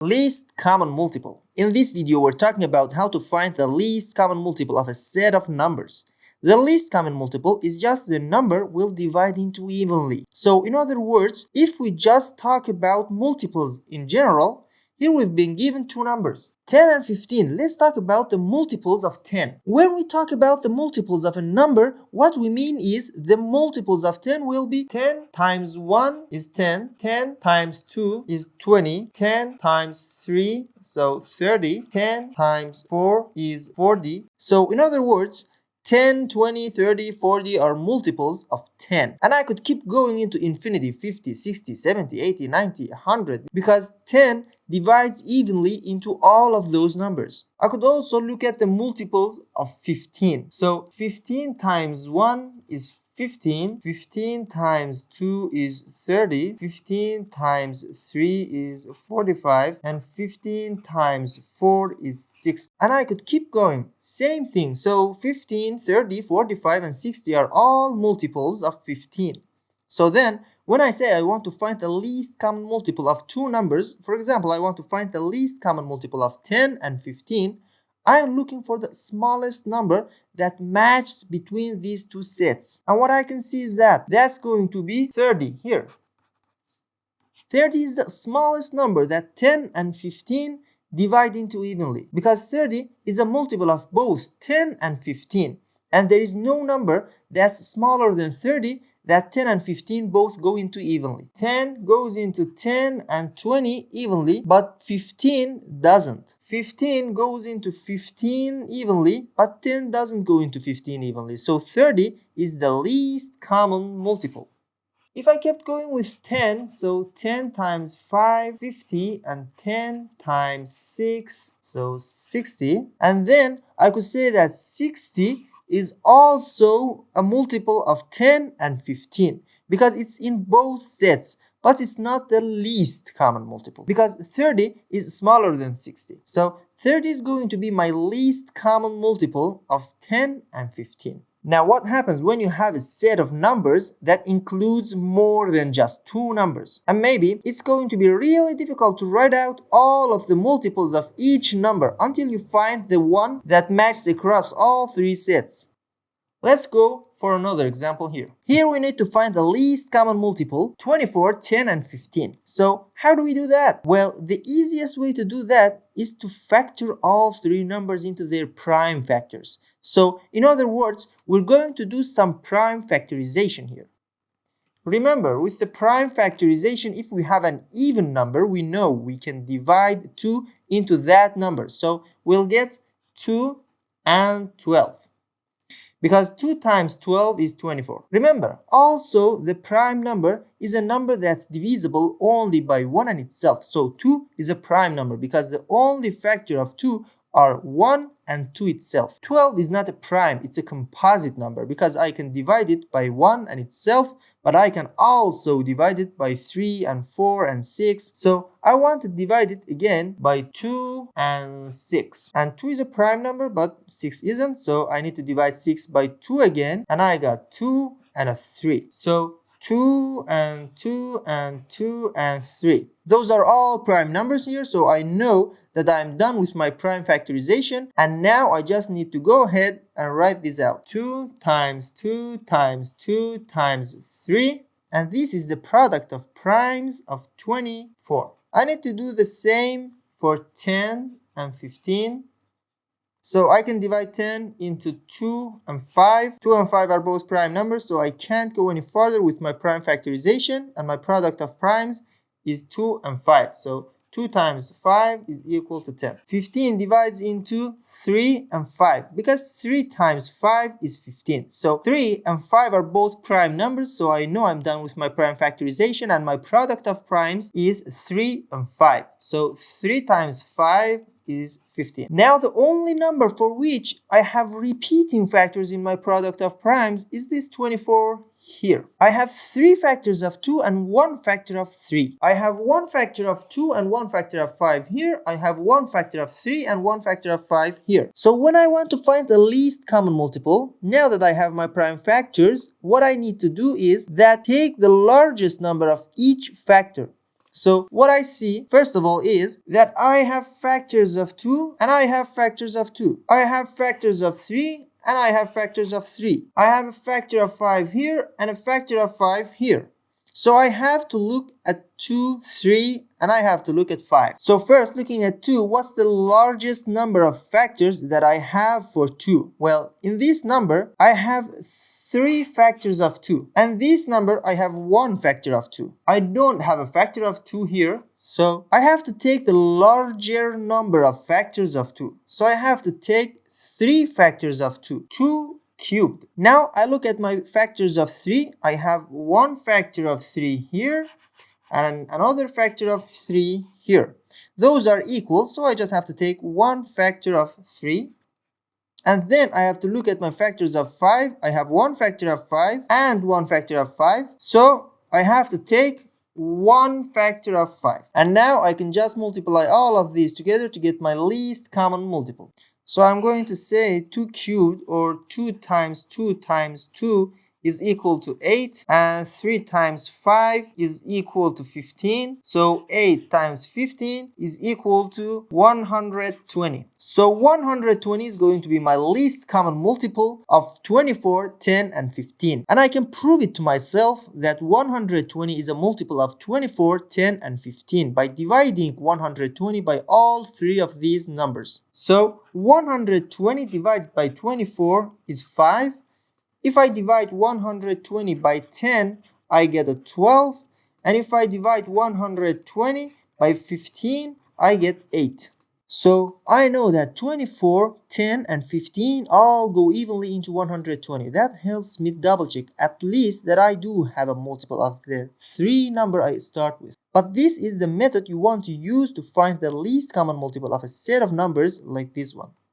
Least common multiple. In this video, we're talking about how to find the least common multiple of a set of numbers. The least common multiple is just the number we'll divide into evenly. So in other words, if we just talk about multiples in general, here we've been given two numbers, 10 and 15. Let's talk about the multiples of 10. When we talk about the multiples of a number, what we mean is the multiples of 10 will be 10 times 1 is 10, 10 times 2 is 20, 10 times 3, so 30, 10 times 4 is 40. So in other words, 10, 20, 30, 40 are multiples of 10. And I could keep going into infinity, 50, 60, 70, 80, 90, 100, because 10 divides evenly into all of those numbers. I could also look at the multiples of 15. So 15 times 1 is 15, 15 times 2 is 30, 15 times 3 is 45, and 15 times 4 is 6. And I could keep going. Same thing. So 15, 30, 45, and 60 are all multiples of 15. So then, when I say I want to find the least common multiple of two numbers, for example, I want to find the least common multiple of 10 and 15, I am looking for the smallest number that matches between these two sets. And what I can see is that that's going to be 30 here. 30 is the smallest number that 10 and 15 divide into evenly, because 30 is a multiple of both 10 and 15. And there is no number that's smaller than 30 that 10 and 15 both go into evenly. 10 goes into 10 and 20 evenly, but 15 doesn't. 15 goes into 15 evenly, but 10 doesn't go into 15 evenly. So 30 is the least common multiple. If I kept going with 10, so 10 times 5, 50, and 10 times 6, so 60. And then I could say that 60 is also a multiple of 10 and 15 because it's in both sets, but it's not the least common multiple because 30 is smaller than 60. So 30 is going to be my least common multiple of 10 and 15. Now, what happens when you have a set of numbers that includes more than just two numbers? And maybe it's going to be really difficult to write out all of the multiples of each number until you find the one that matches across all three sets. Let's go for another example here. Here we need to find the least common multiple, 24, 10, and 15. So how do we do that? Well, the easiest way to do that is to factor all three numbers into their prime factors. So in other words, we're going to do some prime factorization here. Remember, with the prime factorization, if we have an even number, we know we can divide 2 into that number. So we'll get 2 and 12. Because 2 times 12 is 24. Remember, also the prime number is a number that's divisible only by 1 and itself. So 2 is a prime number because the only factor of 2 are 1 and 2 itself. 12 is not a prime, it's a composite number because I can divide it by 1 and itself, but I can also divide it by 3 and 4 and 6. So I want to divide it again by 2 and 6. And 2 is a prime number, but 6 isn't. So I need to divide 6 by 2 again. And I got 2 and a 3. So 2 and 2 and 2 and 3. Those are all prime numbers here, so I know that I'm done with my prime factorization, and now I just need to go ahead and write this out. 2 times 2 times 2 times 3, and this is the product of primes of 24. I need to do the same for 10 and 15. So I can divide 10 into 2 and 5. 2 and 5 are both prime numbers, so I can't go any further with my prime factorization, and my product of primes is 2 and 5. So 2 times 5 is equal to 10. 15 divides into 3 and 5 because 3 times 5 is 15. So 3 and 5 are both prime numbers, so I know I'm done with my prime factorization, and my product of primes is 3 and 5. So 3 times 5 is 15. Now the only number for which I have repeating factors in my product of primes is this 24 here. I have 3 factors of 2 and 1 factor of 3. I have 1 factor of 2 and 1 factor of 5 here. I have 1 factor of 3 and 1 factor of 5 here. So when I want to find the least common multiple, now that I have my prime factors, what I need to do is that take the largest number of each factor. So what I see, first of all, is that I have factors of 2 and I have factors of 2. I have factors of 3 and I have factors of 3. I have a factor of 5 here and a factor of 5 here. So I have to look at 2, 3, and I have to look at 5. So first, looking at 2, what's the largest number of factors that I have for 2? Well, in this number, I have 3 factors of 2. And this number, I have 1 factor of 2. I don't have a factor of 2 here. So I have to take the larger number of factors of 2. So I have to take 3 factors of 2. 2 cubed. Now I look at my factors of 3. I have 1 factor of 3 here and another factor of 3 here. Those are equal, so I just have to take 1 factor of 3. And then I have to look at my factors of 5. I have 1 factor of 5 and 1 factor of 5. So I have to take 1 factor of 5. And now I can just multiply all of these together to get my least common multiple. So I'm going to say 2 cubed, or 2 times 2 times 2, is equal to 8, and 3 times 5 is equal to 15. So 8 times 15 is equal to 120. So 120 is going to be my least common multiple of 24, 10, and 15. And I can prove it to myself that 120 is a multiple of 24, 10, and 15 by dividing 120 by all 3 of these numbers. So 120 divided by 24 is 5. If I divide 120 by 10, I get a 12. And if I divide 120 by 15, I get 8. So I know that 24, 10, and 15 all go evenly into 120. That helps me double check at least that I do have a multiple of the 3 number I start with. But this is the method you want to use to find the least common multiple of a set of numbers like this one.